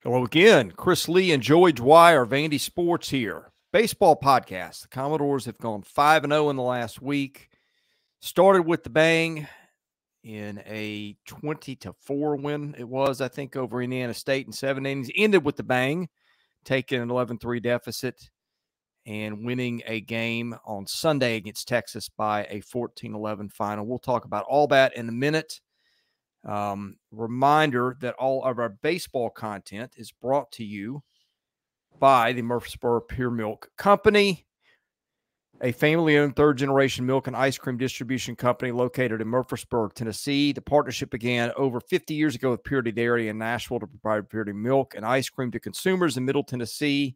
Hello again. Chris Lee and Joey Dwyer, Vandy Sports here. Baseball podcast. The Commodores have gone 5-0 in the last week. Started with the bang in a 20-4 win. It was, I think, over Indiana State in 7 innings. Ended with the bang, taking an 11-3 deficit and winning a game on Sunday against Texas by a 14-11 final. We'll talk about all that in a minute. Reminder that all of our baseball content is brought to you by the Murfreesboro Pure Milk Company, a family-owned third-generation milk and ice cream distribution company located in Murfreesboro, Tennessee. The partnership began over 50 years ago with Purity Dairy in Nashville to provide Purity milk and ice cream to consumers in Middle Tennessee.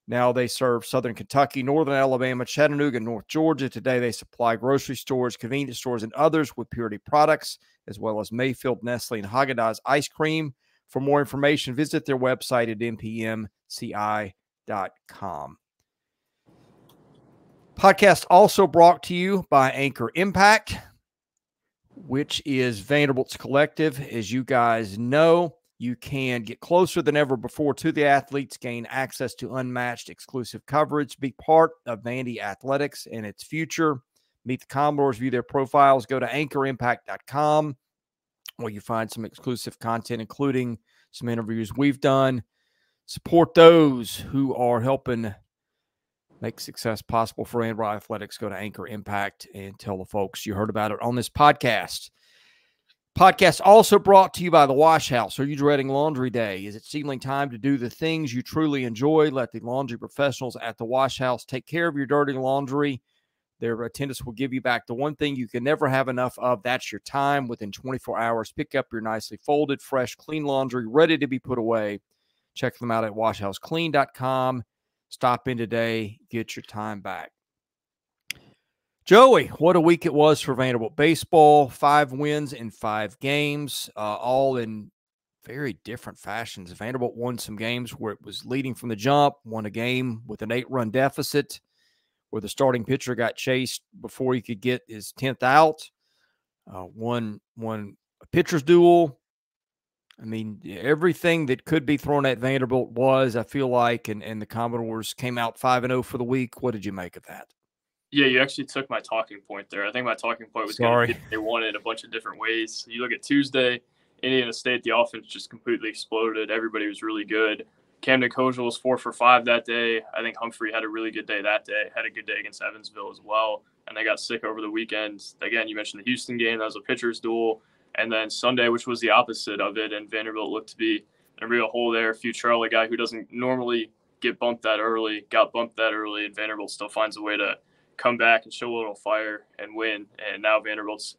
Now they serve Southern Kentucky, Northern Alabama, Chattanooga, and North Georgia. Today they supply grocery stores, convenience stores, and others with Purity products, as well as Mayfield, Nestle, and Haagen-Dazs ice cream. For more information, visit their website at mpmci.com. Podcast also brought to you by Anchor Impact, which is Vanderbilt's collective. As you guys know, you can get closer than ever before to the athletes, gain access to unmatched exclusive coverage, be part of Vandy athletics and its future. Meet the Commodores, view their profiles, go to anchorimpact.com where you find some exclusive content, including some interviews we've done. Support those who are helping make success possible for Vanderbilt athletics. Go to Anchor Impact and tell the folks you heard about it on this podcast. Podcast also brought to you by The Wash House. Are you dreading laundry day? Is it seemingly time to do the things you truly enjoy? Let the laundry professionals at The Wash House take care of your dirty laundry. Their attendants will give you back the one thing you can never have enough of. That's your time. Within 24 hours, pick up your nicely folded, fresh, clean laundry, ready to be put away. Check them out at washhouseclean.com. Stop in today. Get your time back. Joey, what a week it was for Vanderbilt baseball. 5 wins in 5 games, all in very different fashions. Vanderbilt won some games where it was leading from the jump, won a game with an 8-run deficit where the starting pitcher got chased before he could get his 10th out, won a pitcher's duel. I mean, everything that could be thrown at Vanderbilt was, I feel like, and the Commodores came out 5-0 for the week. What did you make of that? Yeah, you actually took my talking point there. I think my talking point was they won it a bunch of different ways. You look at Tuesday, Indiana State, the offense just completely exploded. Everybody was really good. Cam Kozeal was 4 for 5 that day. I think Humphrey had a really good day that day, had a good day against Evansville as well. And they got sick over the weekend. Again, you mentioned the Houston game. That was a pitcher's duel. And then Sunday, which was the opposite of it, and Vanderbilt looked to be in a real hole there. Futrell, a guy who doesn't normally get bumped that early, got bumped that early, and Vanderbilt still finds a way to come back and show a little fire and win. And now Vanderbilt's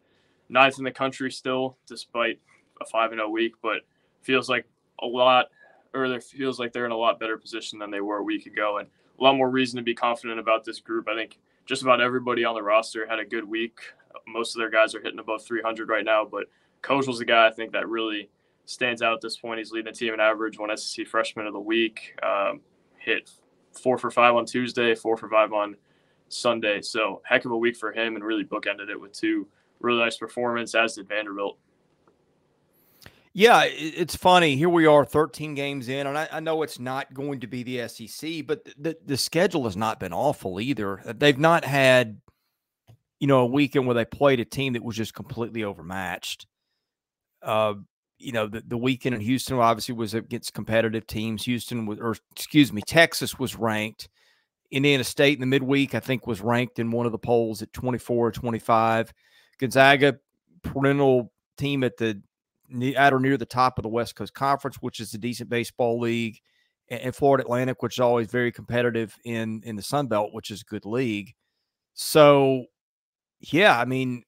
9th in the country still, despite a 5-0 week, but feels like they're in a lot better position than they were a week ago, and a lot more reason to be confident about this group. I think just about everybody on the roster had a good week. Most of their guys are hitting above 300 right now, but Kozeal's the guy I think that really stands out at this point. He's leading the team in average, won SEC Freshman of the Week, hit 4 for 5 on Tuesday, 4 for 5 on Sunday. So heck of a week for him, and really bookended it with 2 really nice performances, as did Vanderbilt. Yeah, it's funny. Here we are 13 games in, and I know it's not going to be the SEC, but the schedule has not been awful either. They've not had, a weekend where they played a team that was just completely overmatched. The weekend in Houston obviously was against competitive teams. Texas was ranked. Indiana State in the midweek, I think, was ranked in one of the polls at 24 or 25. Gonzaga, perennial team at or near the top of the West Coast Conference, which is a decent baseball league, and Florida Atlantic, which is always very competitive in the Sun Belt, which is a good league. So, yeah, I mean,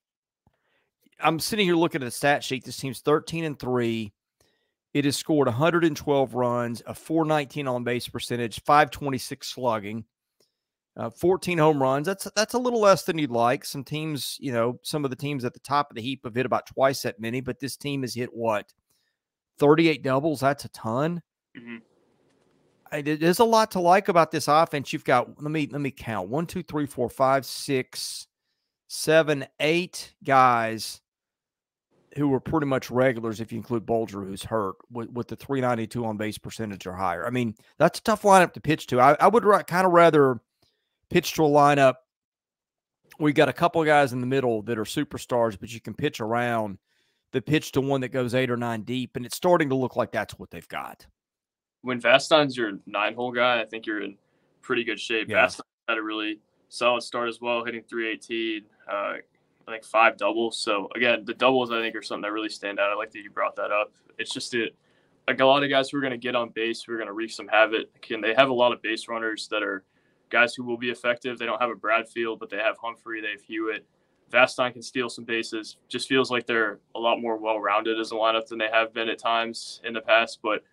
I'm sitting here looking at the stat sheet. This team's 13-3. It has scored 112 runs, a .419 on base percentage, .526 slugging, 14 home runs. That's a little less than you'd like. Some teams, some of the teams at the top of the heap have hit about twice that many, but this team has hit 38 doubles. That's a ton. Mm-hmm. There's a lot to like about this offense. You've got, let me count, 1, 2, 3, 4, 5, 6, 7, 8 guys who were pretty much regulars if you include Bolger, who's hurt, with the 392 on base percentage or higher. I mean, that's a tough lineup to pitch to. I would kind of rather pitch to a lineup where you got a couple of guys in the middle that are superstars, but you can pitch around the pitch to one that goes 8 or 9 deep, and it's starting to look like that's what they've got. When Vastein's your 9-hole guy, I think you're in pretty good shape. Yeah. Vastein had a really solid start as well, hitting 318, I think 5 doubles. So, again, the doubles, I think, are something that really stand out. I like that you brought that up. It's just like a lot of guys who are going to get on base, who are going to wreak some havoc. They have a lot of base runners that are guys who will be effective. They don't have a Bradfield, but they have Humphrey, they have Hewitt. Vastine can steal some bases. Just feels like they're a lot more well-rounded as a lineup than they have been at times in the past. But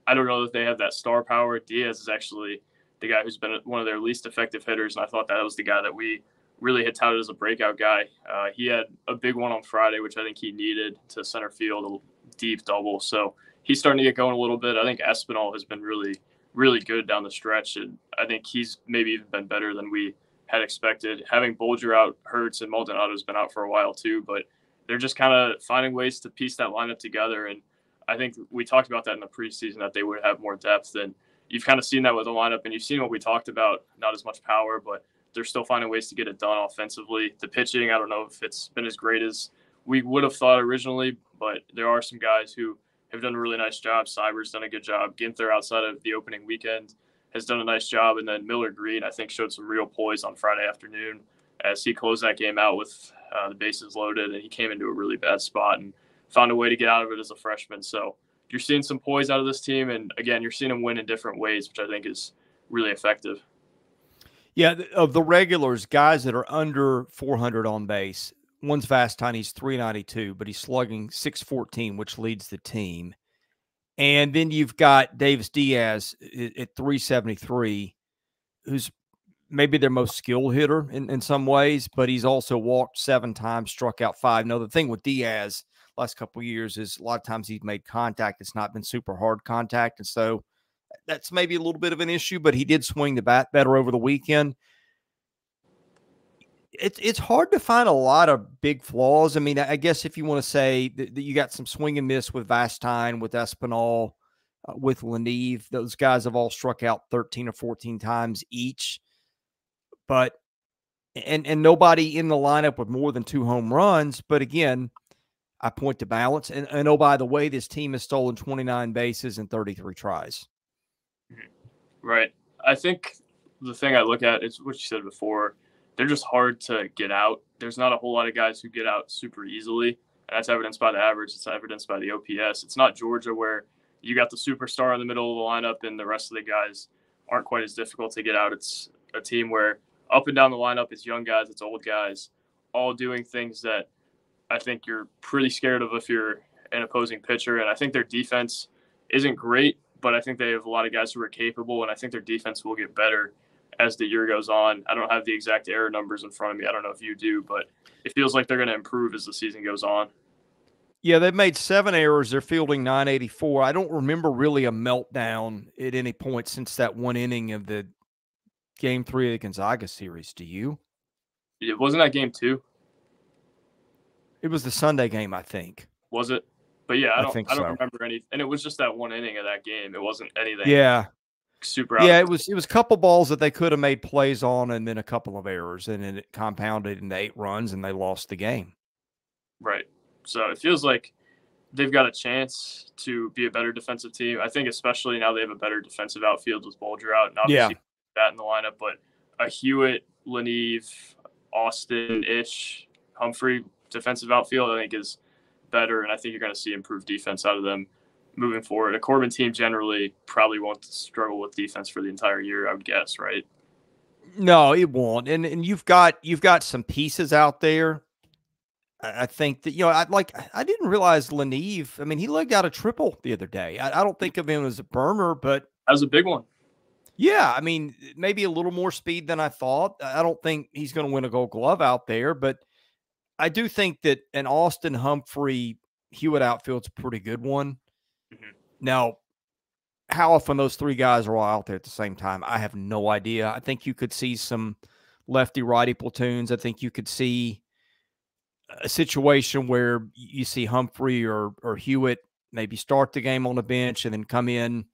I don't know that they have that star power. Diaz is actually the guy who's been one of their least effective hitters, and I thought that was the guy that we really had touted as a breakout guy. He had a big one on Friday, which I think he needed to center field, a deep double. So he's starting to get going a little bit. I think Espinal has been really, really good down the stretch, and I think he's maybe even been better than we had expected. Having Bolger out hurts, and Maldonado's been out for a while too, but they're just kind of finding ways to piece that lineup together. And I think we talked about that in the preseason, that they would have more depth, and you've kind of seen that with the lineup, and you've seen what we talked about, not as much power, but they're still finding ways to get it done offensively. The pitching, I don't know if it's been as great as we would have thought originally, but there are some guys who have done a really nice job. Cyber's done a good job. Ginther, outside of the opening weekend, has done a nice job. And then Miller Green, I think, showed some real poise on Friday afternoon as he closed that game out with the bases loaded, and he came into a really bad spot and found a way to get out of it as a freshman. So you're seeing some poise out of this team, and again, you're seeing them win in different ways, which I think is really effective. Yeah, of the regulars, guys that are under 400 on base, one's Vastine, he's 392, but he's slugging 614, which leads the team. And then you've got Davis Diaz at 373, who's maybe their most skilled hitter in some ways, but he's also walked 7 times, struck out 5. Now, the thing with Diaz last couple of years is a lot of times he's made contact. It's not been super hard contact. And so that's maybe a little bit of an issue, but he did swing the bat better over the weekend. It's hard to find a lot of big flaws. I mean, I guess if you want to say that you got some swing and miss with Vastine, with Espinal, with Leneve, those guys have all struck out 13 or 14 times each. But and nobody in the lineup with more than 2 home runs. But again, I point to balance. And oh, by the way, this team has stolen 29 bases in 33 tries. Right. I think the thing I look at is what you said before. They're just hard to get out. There's not a whole lot of guys who get out super easily. And that's evidenced by the average. It's evidenced by the OPS. It's not Georgia where you got the superstar in the middle of the lineup and the rest of the guys aren't quite as difficult to get out. It's a team where up and down the lineup, it's young guys, it's old guys, all doing things that I think you're pretty scared of if you're an opposing pitcher. And I think their defense isn't great, but I think they have a lot of guys who are capable, and I think their defense will get better as the year goes on. I don't have the exact error numbers in front of me. I don't know if you do, but it feels like they're going to improve as the season goes on. Yeah, they've made 7 errors. They're fielding 984. I don't remember really a meltdown at any point since that one inning of the Game 3 of the Gonzaga series. Do you? It wasn't that Game 2. It was the Sunday game, I think. Was it? But yeah, I don't so. remember any. And it was just that one inning of that game. It wasn't anything. Yeah. Super. Yeah, it was a couple balls that they could have made plays on, and then a couple of errors, and then it compounded into 8 runs, and they lost the game. Right. So it feels like they've got a chance to be a better defensive team. I think especially now they have a better defensive outfield with Bolger out, and obviously that in the lineup, but a Hewitt, Leneve, Austin-ish, Humphrey defensive outfield I think is better, and I think you're going to see improved defense out of them moving forward. A Corbin team generally probably won't struggle with defense for the entire year, I would guess, right? No, it won't. And you've got some pieces out there. I think that, I didn't realize Leneve, I mean, he legged out a triple the other day. I don't think of him as a burner, but that was a big one. Yeah, I mean, maybe a little more speed than I thought. I don't think he's going to win a Gold Glove out there, but I do think that an Austin, Humphrey, Hewitt outfield's a pretty good one. Mm-hmm. Now, how often those 3 guys are all out there at the same time, I have no idea. I think you could see some lefty-righty platoons. I think you could see a situation where you see Humphrey or Hewitt maybe start the game on the bench and then come in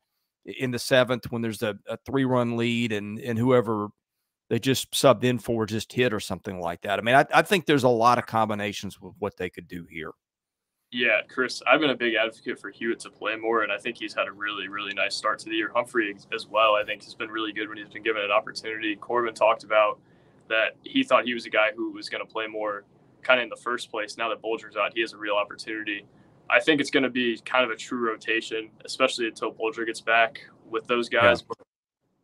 the seventh when there's a 3-run lead and whoever they just subbed in for just hit or something like that. I mean, I think there's a lot of combinations with what they could do here. Yeah, Chris, I've been a big advocate for Hewitt to play more, and I think he's had a really, really nice start to the year. Humphrey as well, I think, has been really good when he's been given an opportunity. Corbin talked about that he thought he was a guy who was going to play more kind of in the first place. Now that Bulger's out, he has a real opportunity. I think it's going to be kind of a true rotation, especially until Bulger gets back with those guys. Yeah.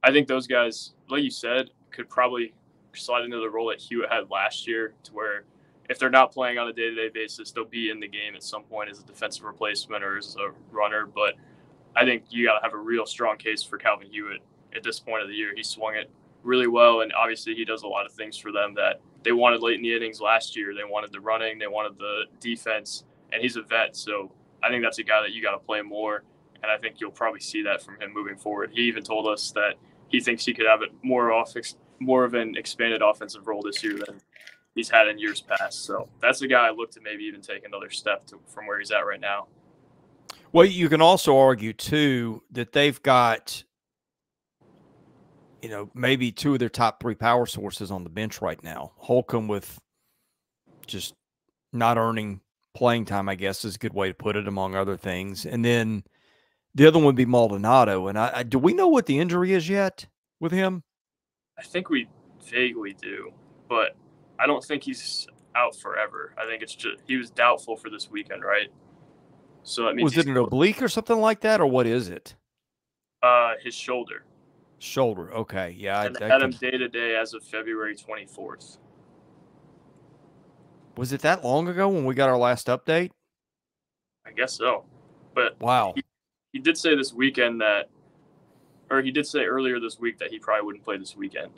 I think those guys, like you said, could probably slide into the role that Hewitt had last year, to where if they're not playing on a day-to-day basis, they'll be in the game at some point as a defensive replacement or as a runner. But I think you got to have a real strong case for Calvin Hewitt at this point of the year. He swung it really well, and obviously he does a lot of things for them that they wanted late in the innings last year. They wanted the running, they wanted the defense, and he's a vet. So I think that's a guy that you got to play more, and I think you'll probably see that from him moving forward. He even told us that he thinks he could have it more of an expanded offensive role this year than he's had in years past. So that's a guy I look to maybe even take another step from where he's at right now. Well, you can also argue, too, that they've got, maybe 2 of their top 3 power sources on the bench right now. Holcomb with just not earning playing time, I guess is a good way to put it, among other things. And then the other one would be Maldonado. And do we know what the injury is yet with him? I think we vaguely do, but I don't think he's out forever. I think it's just he was doubtful for this weekend, right? So that means was it an oblique or something like that, or what is it? His shoulder. Shoulder. Okay, yeah. And they had him day to day as of February 24th. Was it that long ago when we got our last update? I guess so. But wow, he did say this weekend that, or he did say earlier this week that he probably wouldn't play this weekend.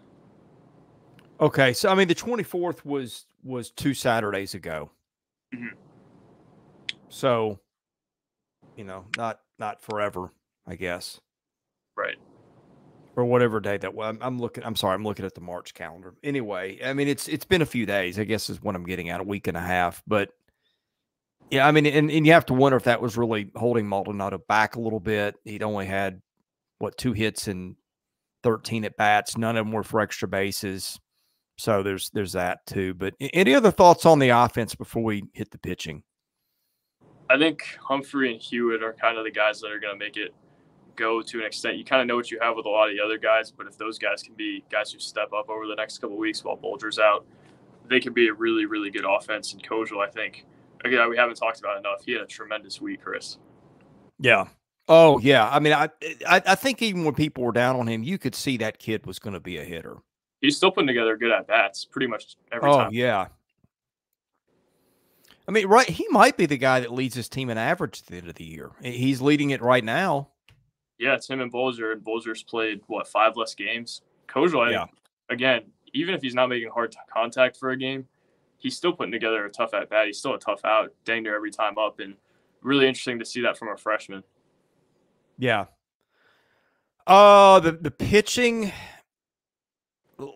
Okay, so I mean, the 24th was 2 Saturdays ago. Mm-hmm. So, not forever, I guess. Right. Or whatever day that was. I'm looking at the March calendar. Anyway, I mean, it's been a few days, I guess is what I'm getting at, a week and a half. But yeah, I mean, and you have to wonder if that was really holding Maldonado back a little bit. He'd only had 2 hits and 13 at bats. None of them were for extra bases. So there's that too. But any other thoughts on the offense before we hit the pitching? I think Humphrey and Hewitt are kind of the guys that are going to make it go to an extent. You kind of know what you have with a lot of the other guys, but if those guys can be guys who step up over the next couple of weeks while Bulger's out, they can be a really, really good offense. And Kozeal, I think, again, we haven't talked about it enough. He had a tremendous week, Chris. Yeah. Oh, yeah. I mean, I think even when people were down on him, you could see that kid was going to be a hitter. He's still putting together good at-bats pretty much every time. Oh, yeah. I mean, right, he might be the guy that leads his team in average at the end of the year. He's leading it right now. Yeah, it's him and Bulger, and Bulger's played, 5 less games? Kozeal, yeah. Again, even if he's not making hard contact for a game, he's still putting together a tough at-bat. He's still a tough out, dang near every time up, and really interesting to see that from a freshman. Yeah. The pitching,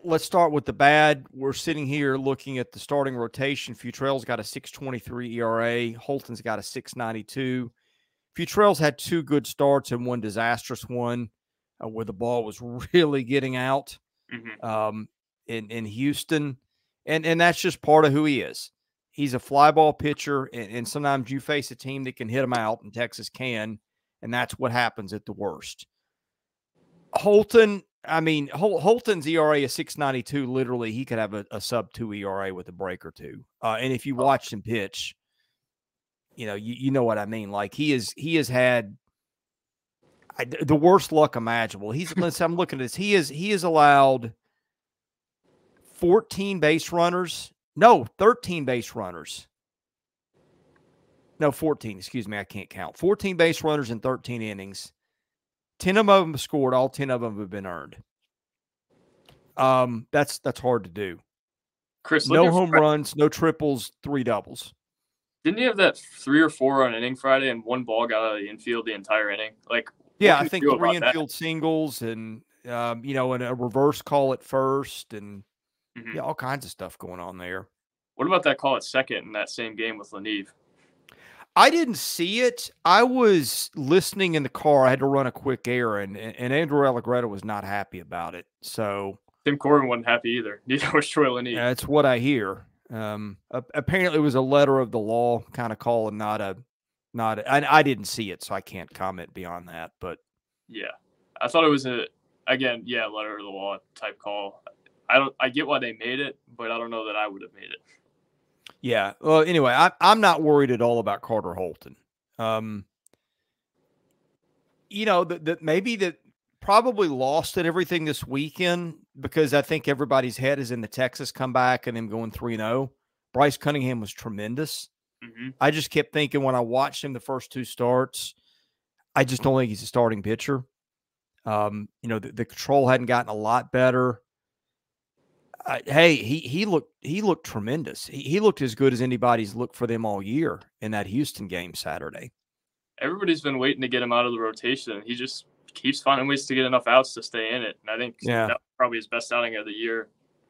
let's start with the bad. We're sitting here looking at the starting rotation. Futrell's got a 6.23 ERA. Holton's got a 6.92. Futrell's had 2 good starts and 1 disastrous one where the ball was really getting out in Houston. And that's just part of who he is. He's a fly ball pitcher, and sometimes you face a team that can hit him out, and Texas can, and that's what happens at the worst. Holton, I mean, Holton's ERA is 6.92. Literally, he could have a sub-2 ERA with a break or 2. And if you watch him pitch, you know what I mean. Like he has had the worst luck imaginable. I'm looking at this. He has allowed 13 base runners. No, 14. Excuse me. I can't count. 14 base runners in 13 innings. 10 of them have scored. All 10 of them have been earned. That's hard to do. Chris, no home runs, no triples, 3 doubles. Didn't he have that 3 or 4 on inning Friday and 1 ball got out of the infield the entire inning? Yeah, I think 3 infield singles and and a reverse call at first and all kinds of stuff going on there. What about that call at second in that same game with Leneve? I didn't see it. I was listening in the car. I had to run a quick errand, and Andrew Allegretto was not happy about it. So Tim Corbin wasn't happy either. Neither was Troy Leneve. That's what I hear. Apparently, it was a letter of the law kind of call, and I didn't see it, so I can't comment beyond that. But yeah, I thought it was letter of the law type call. I get why they made it, but I don't know that I would have made it. Yeah. Well, anyway, I'm not worried at all about Carter Holton. Maybe that probably lost at everything this weekend because I think everybody's head is in the Texas comeback and them going 3-0. Bryce Cunningham was tremendous. Mm-hmm. I just kept thinking when I watched him the first two starts, I just don't think he's a starting pitcher. The control hadn't gotten a lot better. He looked tremendous. He looked as good as anybody's looked for them all year in that Houston game Saturday. Everybody's been waiting to get him out of the rotation. He just keeps finding ways to get enough outs to stay in it. And I think that was probably his best outing of the year.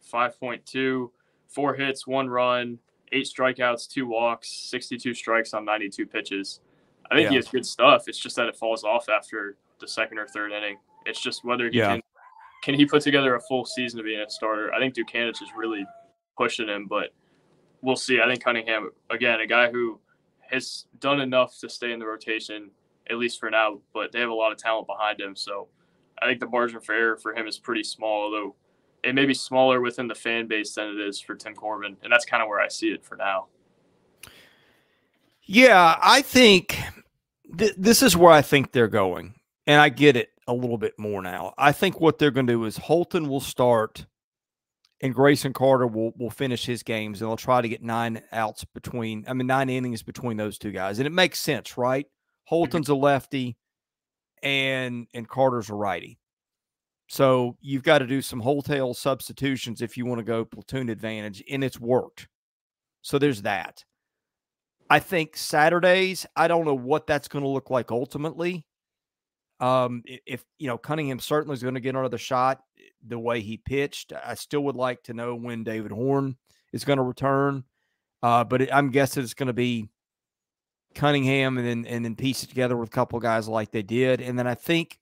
5.2, 4 hits, 1 run, 8 strikeouts, 2 walks, 62 strikes on 92 pitches. I think he has good stuff. It's just that it falls off after the second or third inning. It's just whether he can he put together a full season to being a starter. I think Dukanich is really pushing him, but we'll see. I think Cunningham, again, a guy who has done enough to stay in the rotation, at least for now, but they have a lot of talent behind him. So I think the margin for error for him is pretty small, although it may be smaller within the fan base than it is for Tim Corbin. And that's kind of where I see it for now. Yeah, I think this is where I think they're going. And I get it a little bit more now. I think what they're going to do is Holton will start and Grayson Carter will finish his games, and they'll try to get 9 innings between those two guys. And it makes sense, right? Holton's a lefty and Carter's a righty. So you've got to do some wholesale substitutions if you want to go platoon advantage, and it's worked. So there's that. I think Saturdays, I don't know what that's going to look like ultimately. If Cunningham certainly is going to get another shot the way he pitched, I still would like to know when David Horn is going to return. But I'm guessing it's going to be Cunningham and then piece it together with a couple of guys like they did. And then I think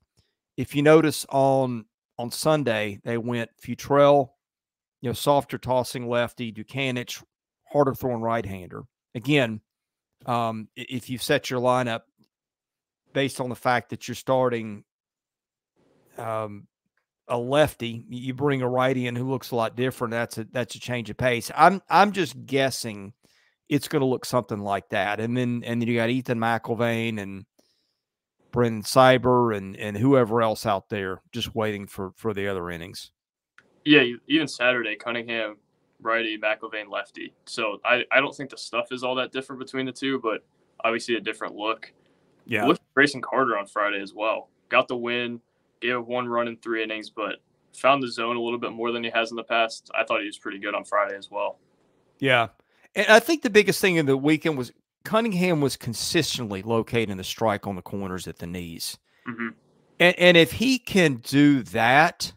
if you notice on Sunday, they went Futrell, softer tossing lefty, Dukanich, harder throwing right-hander. Again, if you set your lineup based on the fact that you're starting a lefty, you bring a righty in who looks a lot different. That's a change of pace. I'm just guessing it's going to look something like that. And then you got Ethan McIlvain and Brendan Cyber and whoever else out there just waiting for the other innings. Yeah, even Saturday, Cunningham righty, McIlvain lefty. So I don't think the stuff is all that different between the two, but obviously a different look. Yeah. Looked at Grayson Carter on Friday as well. Got the win, gave up 1 run in 3 innings, but found the zone a little bit more than he has in the past. I thought he was pretty good on Friday as well. Yeah. And I think the biggest thing in the weekend was Cunningham was consistently locating the strike on the corners at the knees. Mm-hmm. And if he can do that,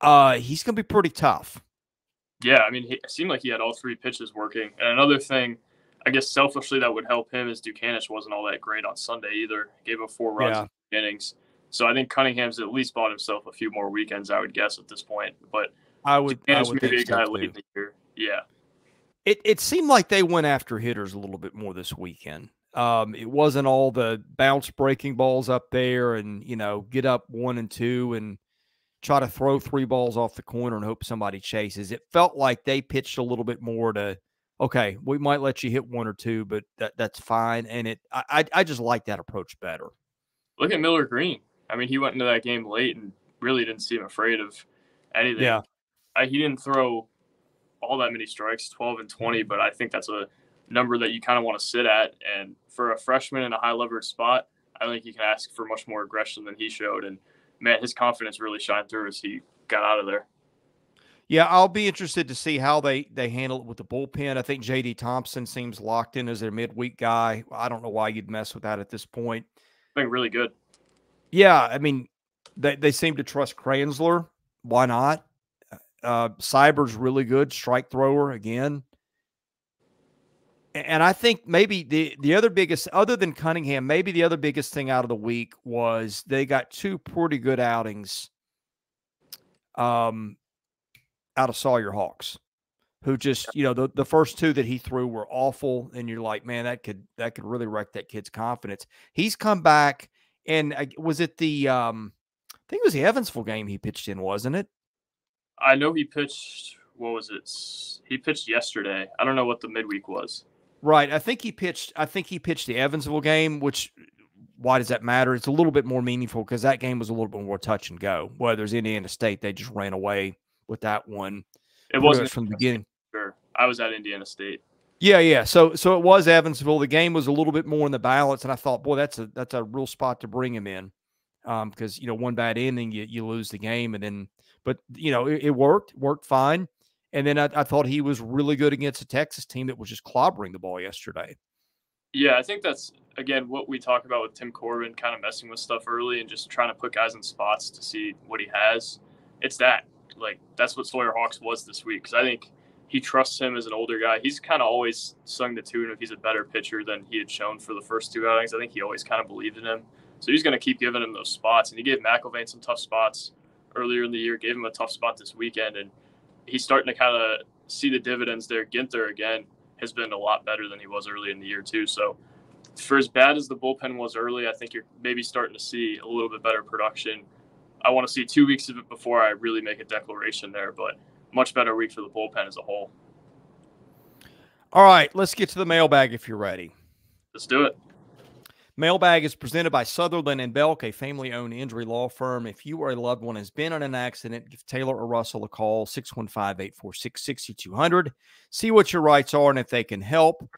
he's going to be pretty tough. Yeah, I mean, it seemed like he had all 3 pitches working. And another thing, I guess selfishly that would help him is Dukanich wasn't all that great on Sunday either. Gave up 4 runs in 3 innings. So I think Cunningham's at least bought himself a few more weekends, I would guess, at this point. But I would maybe think a guy so late in the year. Yeah. It seemed like they went after hitters a little bit more this weekend. It wasn't all the bounce breaking balls up there and, get up 1 and 2 and try to throw 3 balls off the corner and hope somebody chases. It felt like they pitched a little bit more to, okay, we might let you hit 1 or 2, but that's fine. And I just like that approach better. Look at Miller Green. I mean, he went into that game late and really didn't seem afraid of anything. Yeah. He didn't throw all that many strikes, 12 and 20, but I think that's a number that you kind of want to sit at. And for a freshman in a high leverage spot, I think you can ask for much more aggression than he showed. And man, his confidence really shined through as he got out of there. Yeah, I'll be interested to see how they handle it with the bullpen. I think J.D. Thompson seems locked in as their midweek guy. I don't know why you'd mess with that at this point. I think really good. Yeah, I mean, they seem to trust Kranzler. Why not? Cyber's really good, strike thrower again. And I think maybe the other biggest, other than Cunningham, maybe the other biggest thing out of the week was they got two pretty good outings out of Sawyer Hawks, who just, the first two that he threw were awful. And you're like, man, that could really wreck that kid's confidence. He's come back, and was it I think it was the Evansville game he pitched in, wasn't it? I know he pitched, what was it? He pitched yesterday. I don't know what the midweek was. Right. I think he pitched the Evansville game, which, why does that matter? It's a little bit more meaningful because that game was a little bit more touch and go. Whether it's Indiana State, they just ran away with that one. It wasn't from the beginning. Sure. I was at Indiana State. Yeah. So it was Evansville. The game was a little bit more in the balance, and I thought, boy, that's a real spot to bring him in, because one bad inning, you lose the game, and then, but it worked fine. And then I thought he was really good against a Texas team that was just clobbering the ball yesterday. Yeah, I think that's, again, what we talk about with Tim Corbin, kind of messing with stuff early and just trying to put guys in spots to see what he has. It's that. Like, that's what Sawyer Hawks was this week, because I think he trusts him as an older guy. He's kind of always sung the tune if he's a better pitcher than he had shown for the first two outings. I think he always kind of believed in him. So he's going to keep giving him those spots. And he gave McIlvain some tough spots earlier in the year, gave him a tough spot this weekend, and he's starting to kind of see the dividends there. Ginther, again, has been a lot better than he was early in the year, too. So for as bad as the bullpen was early, I think you're maybe starting to see a little bit better production. I want to see 2 weeks of it before I really make a declaration there, but much better week for the bullpen as a whole. All right, let's get to the mailbag if you're ready. Let's do it. Mailbag is presented by Sutherland & Belk, a family-owned injury law firm. If you or a loved one has been in an accident, give Taylor or Russell a call, 615-846-6200. See what your rights are and if they can help.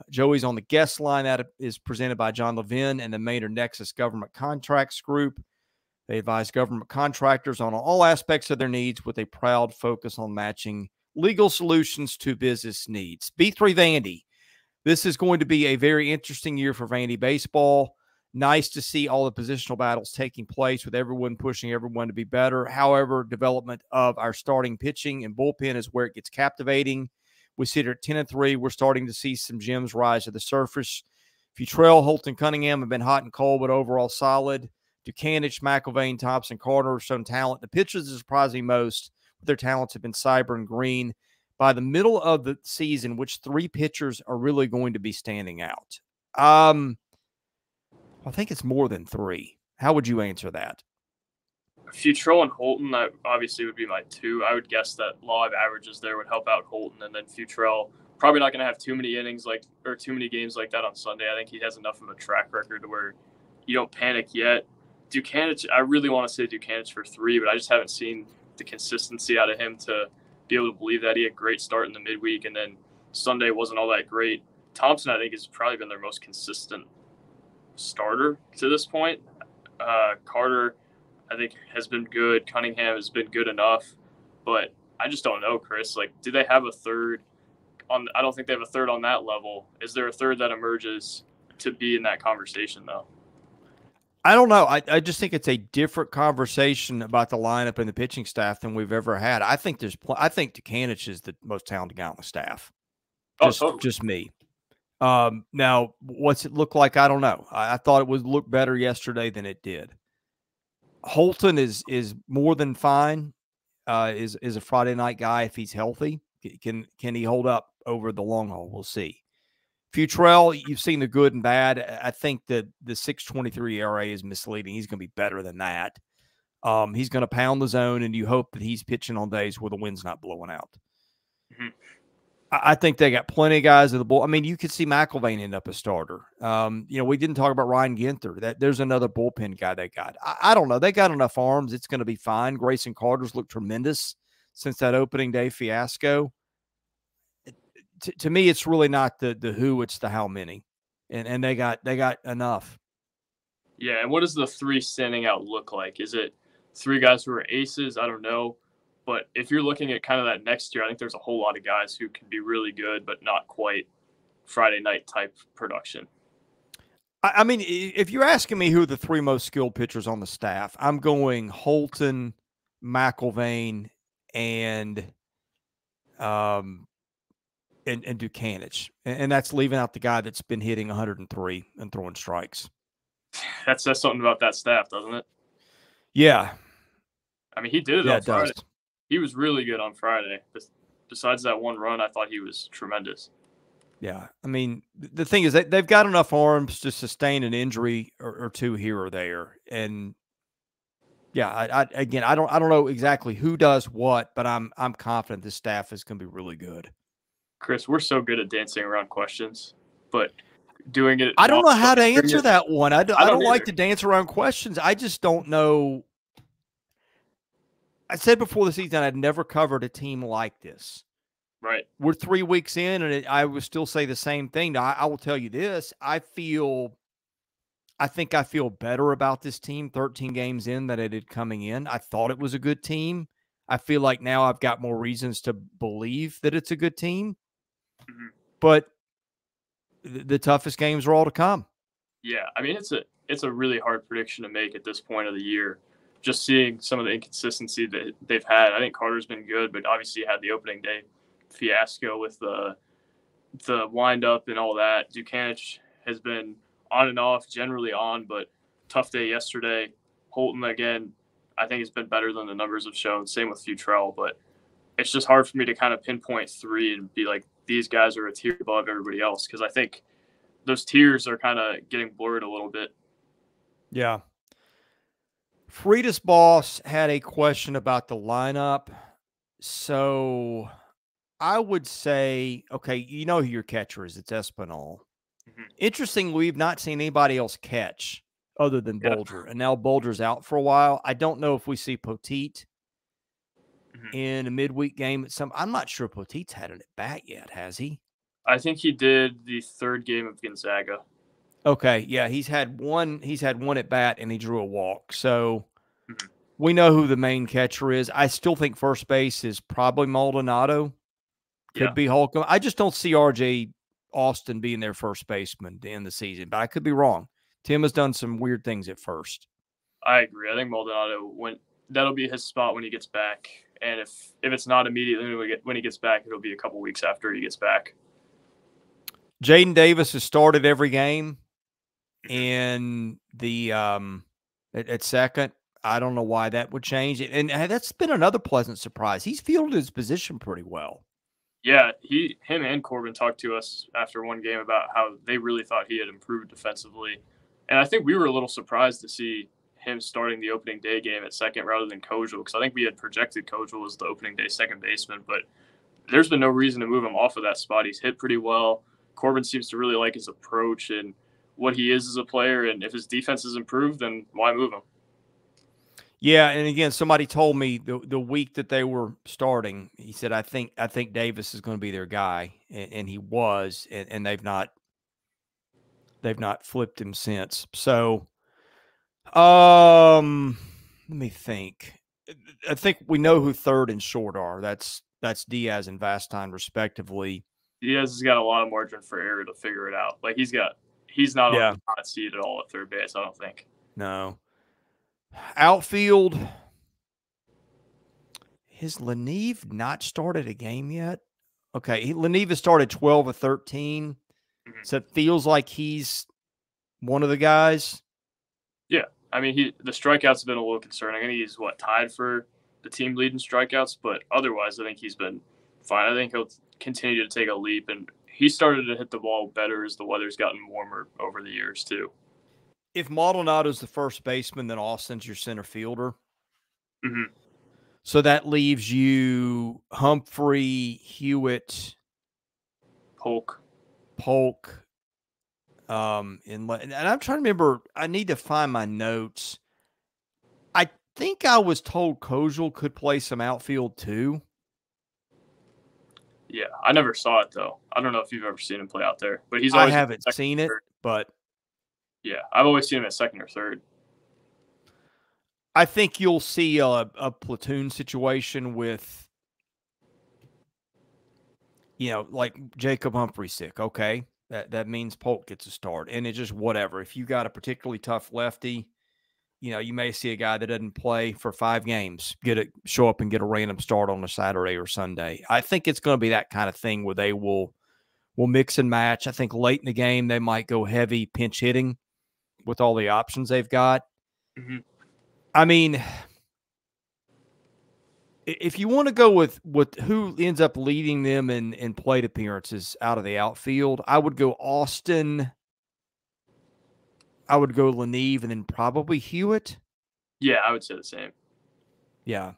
Joey's on the guest line. That is presented by John Levin and the Maynard Nexus Government Contracts Group. They advise government contractors on all aspects of their needs with a proud focus on matching legal solutions to business needs. B3 Vandy. This is going to be a very interesting year for Vandy baseball. Nice to see all the positional battles taking place with everyone pushing everyone to be better. However, development of our starting pitching and bullpen is where it gets captivating. We sit here at 10-3. We're starting to see some gems rise to the surface. Futrell, Holton, Cunningham have been hot and cold, but overall solid. Dukanich, McIlvain, Thompson, Carter have shown talent. The pitchers that surprised me most with their talents have been Cyber and Green. By the middle of the season, which three pitchers are really going to be standing out? I think it's more than three. How would you answer that? Futrell and Holton, that obviously would be my two. I would guess that law of averages there would help out Holton, and then Futrell probably not going to have too many innings or too many games like that on Sunday. I think he has enough of a track record to where you don't panic yet. Dukanich, I really want to say Dukanich for three, but I just haven't seen the consistency out of him to be able to believe that. He had a great start in the midweek, and then Sunday wasn't all that great. Thompson, I think, has probably been their most consistent starter to this point. Carter, I think, has been good. Cunningham has been good enough, but I just don't know, Chris. Like, do they have a third on? I don't think they have a third on that level. Is there a third that emerges to be in that conversation, though? I don't know. I just think it's a different conversation about the lineup and the pitching staff than we've ever had. I think I think Dukanich is the most talented guy on the staff. Just me. Now, what's it look like? I don't know. I thought it would look better yesterday than it did. Holton is more than fine. Is a Friday night guy if he's healthy. Can he hold up over the long haul? We'll see. Futrell, you've seen the good and bad. I think that the 6.23 ERA is misleading. He's going to be better than that. He's going to pound the zone, and you hope that he's pitching on days where the wind's not blowing out. Mm-hmm. I think they got plenty of guys at the bull. I mean, you could see McIlvain end up a starter. We didn't talk about Ryan Ginther. There's another bullpen guy they got. I don't know. They got enough arms. It's going to be fine. Grayson Carter's looked tremendous since that opening day fiasco. To me, it's really not the who, it's the how many. And they got enough. Yeah, and what does the three standing out look like? Is it three guys who are aces? I don't know. But if you're looking at kind of that next year, I think there's a whole lot of guys who can be really good, but not quite Friday night type production. I mean, if you're asking me who are the three most skilled pitchers on the staff, I'm going Holton, McIlvain, and Dukanich. And that's leaving out the guy that's been hitting 103 and throwing strikes. That says something about that staff, doesn't it? Yeah. I mean, he did it on Friday. Does. He was really good on Friday. Besides that one run, I thought he was tremendous. Yeah. I mean, the thing is that they've got enough arms to sustain an injury or two here or there. And yeah, I don't know exactly who does what, but I'm confident this staff is going to be really good. Chris, we're so good at dancing around questions, but doing it. I don't know how to answer that one. I don't like to dance around questions. I just don't know. I said before the season I'd never covered a team like this. Right. We're 3 weeks in, and I would still say the same thing. Now, I will tell you this. I think I feel better about this team 13 games in than I did coming in. I thought it was a good team. I feel like now I've got more reasons to believe that it's a good team. Mm-hmm. But the toughest games are all to come. Yeah, I mean, it's a really hard prediction to make at this point of the year. Just seeing some of the inconsistency that they've had. I think Carter's been good, but obviously had the opening day fiasco with the wind-up and all that. Dukanich has been on and off, generally on, but tough day yesterday. Holton, again, I think has been better than the numbers have shown. Same with Futrell, but it's just hard for me to kind of pinpoint three and be like, these guys are a tier above everybody else, because I think those tiers are kind of getting blurred a little bit. Yeah. Frida's boss had a question about the lineup. So I would say, okay, you know who your catcher is. It's Espinal. Mm-hmm. Interesting, we've not seen anybody else catch other than Bolger. And now Bolger's out for a while. I don't know if we see Poteet in a midweek game. I'm not sure Poteet's had an at-bat yet, has he? I think he did the third game of Gonzaga. Okay, yeah, he's had one at-bat, and he drew a walk. So we know who the main catcher is. I still think first base is probably Maldonado. Could be Holcomb. I just don't see R.J. Austin being their first baseman to end the season, but I could be wrong. Tim has done some weird things at first. I agree. I think Maldonado, that'll be his spot when he gets back. And if it's not immediately when he gets back, it'll be a couple weeks after he gets back. Jaden Davis has started every game in the at second. I don't know why that would change it. And that's been another pleasant surprise. He's fielded his position pretty well. Yeah, him and Corbin talked to us after one game about how they really thought he had improved defensively. And I think we were a little surprised to see him starting the opening day game at second rather than Kozeal, because I think we had projected Kozeal as the opening day second baseman, but there's been no reason to move him off of that spot. He's hit pretty well. Corbin seems to really like his approach and what he is as a player, and if his defense has improved, then why move him? Yeah, and again, somebody told me the week that they were starting, he said, I think Davis is going to be their guy, and he was, and they've not flipped him since. So, let me think. I think we know who third and short are. That's Diaz and Vastine, respectively. Diaz has got a lot of margin for error to figure it out. Like he's not on the hot seat at all at third base, I don't think. No. Outfield, has Leneve not started a game yet? Okay, Leneve has started 12 of 13, so it feels like he's one of the guys. Yeah, I mean, the strikeouts have been a little concerning. I think he's tied for the team lead in strikeouts, but otherwise, I think he's been fine. I think he'll continue to take a leap, and he started to hit the ball better as the weather's gotten warmer over the years too. If Maldonado's the first baseman, then Austin's your center fielder. Mm-hmm. So that leaves you Humphrey, Hewitt, Polk. And I'm trying to remember. I need to find my notes. I think I was told Kozeal could play some outfield too. Yeah, I never saw it though. I don't know if you've ever seen him play out there, but I haven't seen it, but yeah, I've always seen him at second or third. I think you'll see a platoon situation with, like Jacob Humphrey sick. Okay, that means Polk gets a start, and it's just whatever. If you got a particularly tough lefty, you may see a guy that doesn't play for 5 games show up and get a random start on a Saturday or Sunday. I think it's going to be that kind of thing where they will mix and match. I think late in the game they might go heavy pinch hitting with all the options they've got. Mm-hmm. I mean, if you want to go with who ends up leading them in plate appearances out of the outfield, I would go Austin. I would go Leneve and then probably Hewitt. Yeah, I would say the same. Yeah.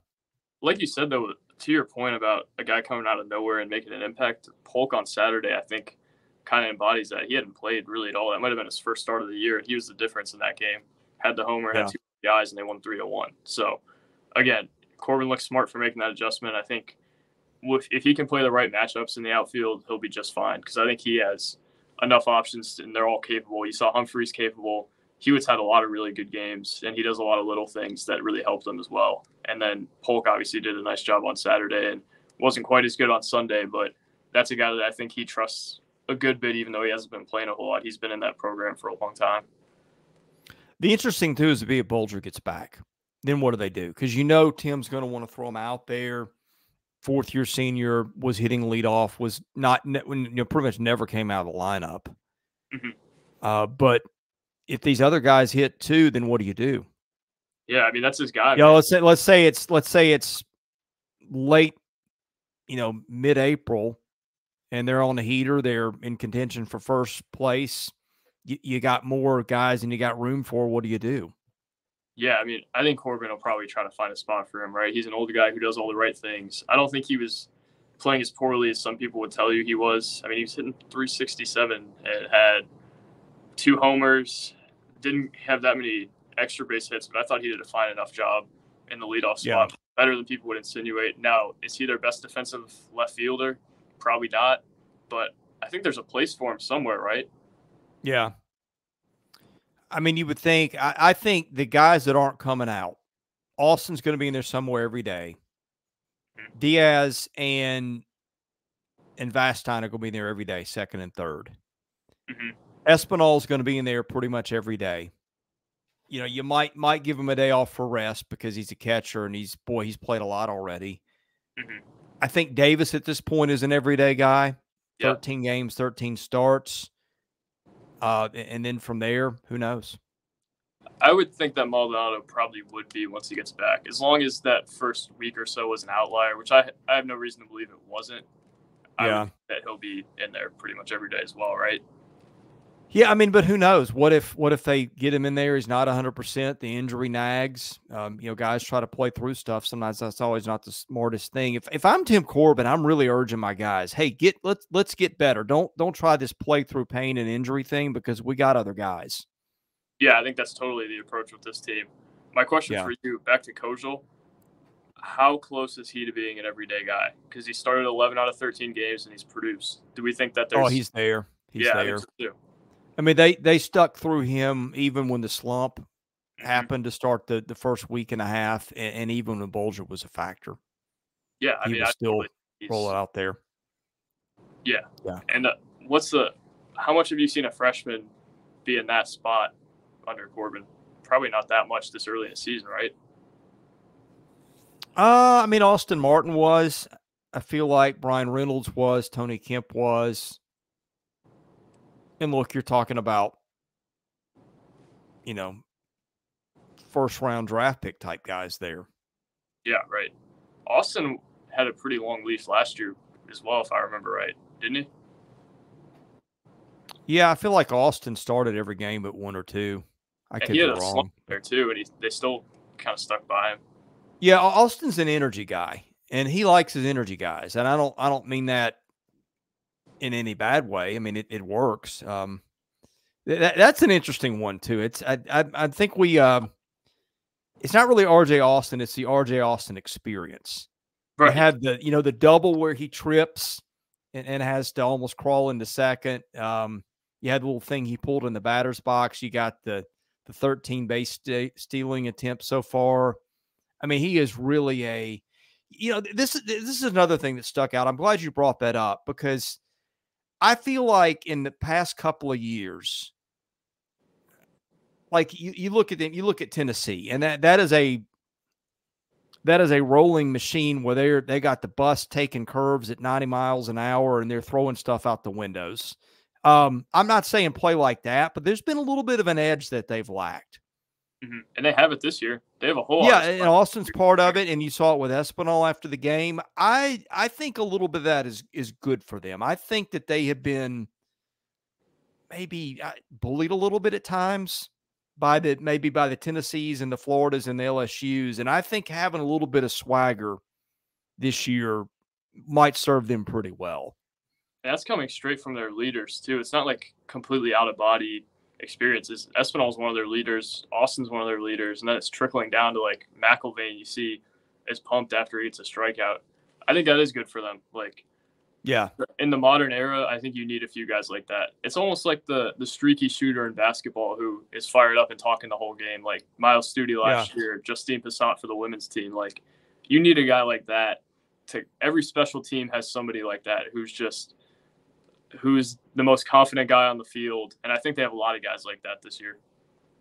Like you said, though, to your point about a guy coming out of nowhere and making an impact, Polk on Saturday, I think, kind of embodies that. He hadn't played really at all. That might have been his first start of the year. He was the difference in that game. Had the homer, had 2 guys, and they won 3-1. So, again, Corbin looks smart for making that adjustment. I think if he can play the right matchups in the outfield, he'll be just fine because I think he has enough options and they're all capable. You saw Humphreys capable. Hewitt's had a lot of really good games, and he does a lot of little things that really help them as well. And then Polk obviously did a nice job on Saturday and wasn't quite as good on Sunday, but that's a guy that I think he trusts a good bit, even though he hasn't been playing a whole lot. He's been in that program for a long time. The interesting, too, is if Bulger gets back, then what do they do? Because Tim's going to want to throw him out there. Fourth-year senior, was hitting leadoff, was not pretty much never came out of the lineup. Mm-hmm. But if these other guys hit too, then what do you do? Yeah, I mean that's his guy. Let's say it's late, mid-April, and they're on the heater. They're in contention for first place. You got more guys and you got room for. What do you do? Yeah, I mean, I think Corbin will probably try to find a spot for him, right? He's an older guy who does all the right things. I don't think he was playing as poorly as some people would tell you he was. I mean, he was hitting 367 and had 2 homers, didn't have that many extra base hits, but I thought he did a fine enough job in the leadoff spot. Yeah. Better than people would insinuate. Now, is he their best defensive left fielder? Probably not, but I think there's a place for him somewhere, right? Yeah. I mean, you would think, I think the guys that aren't coming out, Austin's going to be in there somewhere every day. Mm-hmm. Diaz and Vastine are going to be in there every day, second and third. Mm-hmm. Espinal's going to be in there pretty much every day. You might give him a day off for rest because he's a catcher and he's played a lot already. Mm-hmm. I think Davis at this point is an everyday guy. 13 games, 13 starts. And then from there, who knows? I would think that Maldonado probably would be once he gets back, as long as that first week or so was an outlier, which I have no reason to believe it wasn't. I would think that he'll be in there pretty much every day as well, right? Yeah, I mean, but who knows? What if they get him in there? He's not 100%. The injury nags. Guys try to play through stuff. Sometimes that's always not the smartest thing. If I'm Tim Corbin, I'm really urging my guys, hey, let's get better. Don't try this play through pain and injury thing because we got other guys. Yeah, I think that's totally the approach with this team. My question for you, back to Kozeal, how close is he to being an everyday guy? Because he started 11 out of 13 games and he's produced. Do we think that there's? Oh, he's there. He's there. I think so too. I mean, they stuck through him even when the slump happened to start the first week and a half, and even when Bulger was a factor. Yeah, I mean, still roll it out there. Yeah. And how much have you seen a freshman be in that spot under Corbin? Probably not that much this early in the season, right? I mean, Austin Martin was. I feel like Brian Reynolds was. Tony Kemp was. And look, you're talking about, first round draft pick type guys there. Yeah, right. Austin had a pretty long leash last year as well, if I remember right, didn't he? Yeah, I feel like Austin started every game but 1 or 2. I could be wrong. He had a slump there too, and they still kind of stuck by him. Yeah, Austin's an energy guy, and he likes his energy guys, and I don't mean that in any bad way. I mean, it works. That's an interesting one too. I think it's not really RJ Austin. It's the RJ Austin experience. Right. You have the double where he trips and has to almost crawl into second. You had the little thing he pulled in the batter's box. You got the 13 base stealing attempt so far. I mean, he is really this is another thing that stuck out. I'm glad you brought that up because I feel like in the past couple of years, like you look at them, you look at Tennessee, and that is a rolling machine where they got the bus taking curves at 90 miles an hour and they're throwing stuff out the windows. I'm not saying play like that, but there's been a little bit of an edge that they've lacked. Mm-hmm. And they have it this year. They have a whole lot. Yeah, and Austin's part of it, and you saw it with Espinal after the game. I think a little bit of that is good for them. I think that they have been maybe bullied a little bit at times by the Tennessees and the Floridas and the LSUs, and I think having a little bit of swagger this year might serve them pretty well. That's coming straight from their leaders too. It's not like completely out of body experiences. Espinal's one of their leaders, Austin's one of their leaders, and then it's trickling down to like McElvain. You see is pumped after he gets a strikeout. I think that is good for them. Like, yeah, in the modern era, I think you need a few guys like that. It's almost like the streaky shooter in basketball who is fired up and talking the whole game, like Miles Studi last year, Justine Passant for the women's team. Like, you need a guy like that. Every special team has somebody like that who's the most confident guy on the field, and I think they have a lot of guys like that this year.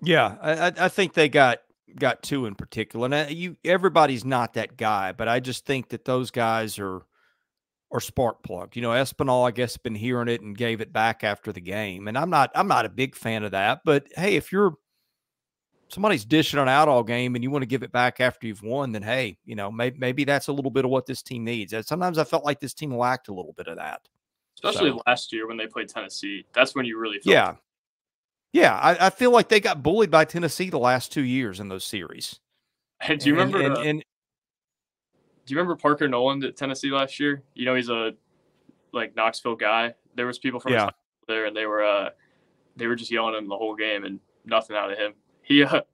Yeah, I think they got two in particular. And everybody's not that guy, but I just think that those guys are spark plugged. You know, Espinal, I guess, been hearing it and gave it back after the game, and I'm not a big fan of that. But hey, if somebody's dishing it out all game and you want to give it back after you've won, then hey, you know, maybe that's a little bit of what this team needs. And sometimes I felt like this team lacked a little bit of that. Especially last year when they played Tennessee. That's when you really felt it. Yeah, I feel like they got bullied by Tennessee the last 2 years in those series. Do you remember Parker Noland at Tennessee last year? You know, he's a Knoxville guy. There was people from there, and they were just yelling at him the whole game and nothing out of him. Said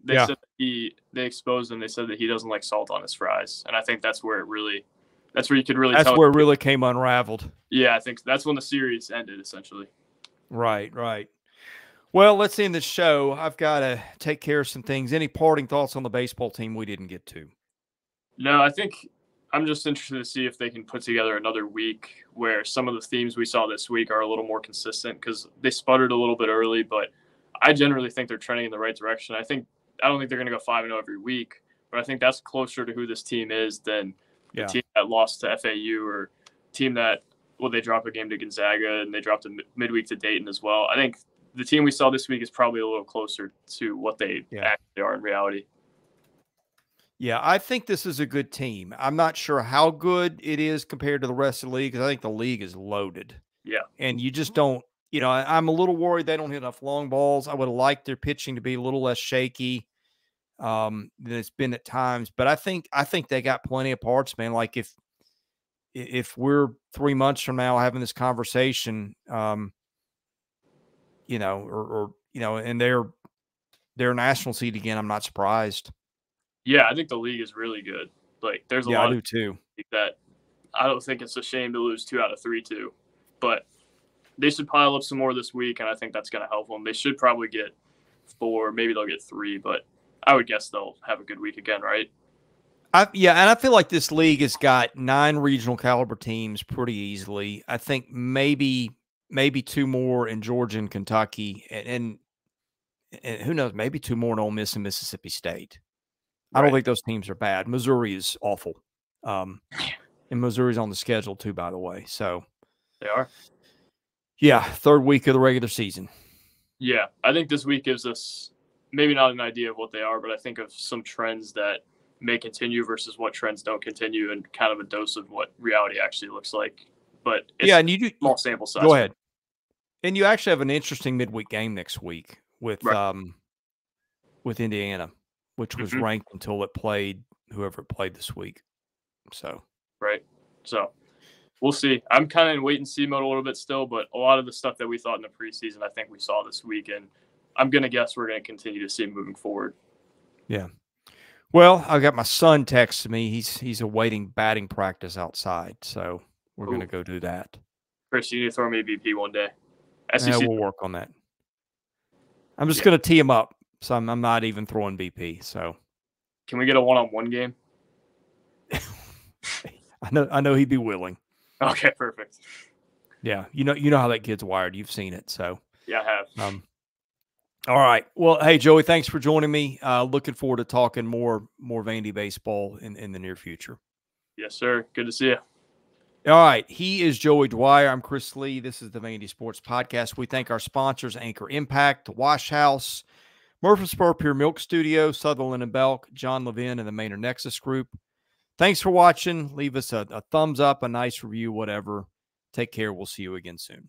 they exposed him. They said that he doesn't like salt on his fries, and I think that's where you could really. That's where it really came unraveled. Yeah, I think that's when the series ended, essentially. Right. Well, let's end the show. I've got to take care of some things. Any parting thoughts on the baseball team we didn't get to? No, I think I'm just interested to see if they can put together another week where some of the themes we saw this week are a little more consistent, because they sputtered a little bit early, but I generally think they're trending in the right direction. I don't think they're going to go 5-0 every week, but I think that's closer to who this team is than the team that lost to FAU or team that, they dropped a game to Gonzaga and they dropped a midweek to Dayton as well. I think the team we saw this week is probably a little closer to what they actually are in reality. Yeah, I think this is a good team. I'm not sure how good it is compared to the rest of the league, because I think the league is loaded. Yeah. And you just don't, I'm a little worried they don't hit enough long balls. I would have liked their pitching to be a little less shaky than it's been at times. But I think they got plenty of parts, man. Like if we're 3 months from now having this conversation, and they're a national seed again, I'm not surprised. Yeah, I think the league is really good. Like, there's a lot I do too. That I don't think it's a shame to lose 2 out of 3 to, but they should pile up some more this week, and I think that's going to help them. They should probably get 4, maybe they'll get 3, but I would guess they'll have a good week again, right? And I feel like this league has got 9 regional caliber teams pretty easily. I think maybe 2 more in Georgia and Kentucky, and who knows, maybe 2 more in Ole Miss and Mississippi State. I don't think those teams are bad. Missouri is awful. And Missouri's on the schedule too, by the way. So they are. Yeah, 3rd week of the regular season. Yeah, I think this week gives us maybe not an idea of what they are, but I think of some trends that may continue versus what trends don't continue, and kind of a dose of what reality actually looks like. But it's and you do small sample size. Go ahead. And you actually have an interesting midweek game next week with Indiana, which was ranked until it played whoever it played this week. So we'll see. I'm kind of in wait and see mode a little bit still, but a lot of the stuff that we thought in the preseason, I think we saw this week, and I'm going to guess we're going to continue to see moving forward. Yeah. Well, I got my son texting me. He's awaiting batting practice outside, so we're going to go do that. Chris, you need to throw me a BP one day. Yeah, we'll work on that. I'm just going to tee him up, so I'm not even throwing BP. So, can we get a one-on-one game? I know he'd be willing. Okay, perfect. Yeah, you know how that kid's wired. You've seen it, so yeah, I have. All right. Well, hey, Joey, thanks for joining me. Looking forward to talking more Vandy baseball in the near future. Yes, sir. Good to see you. All right. He is Joey Dwyer. I'm Chris Lee. This is the Vandy Sports Podcast. We thank our sponsors, Anchor Impact, Wash House, Murfreesboro Pure Milk Studio, Sutherland and Belk, John Levin, and the Maynard Nexus Group. Thanks for watching. Leave us a thumbs up, a nice review, whatever. Take care. We'll see you again soon.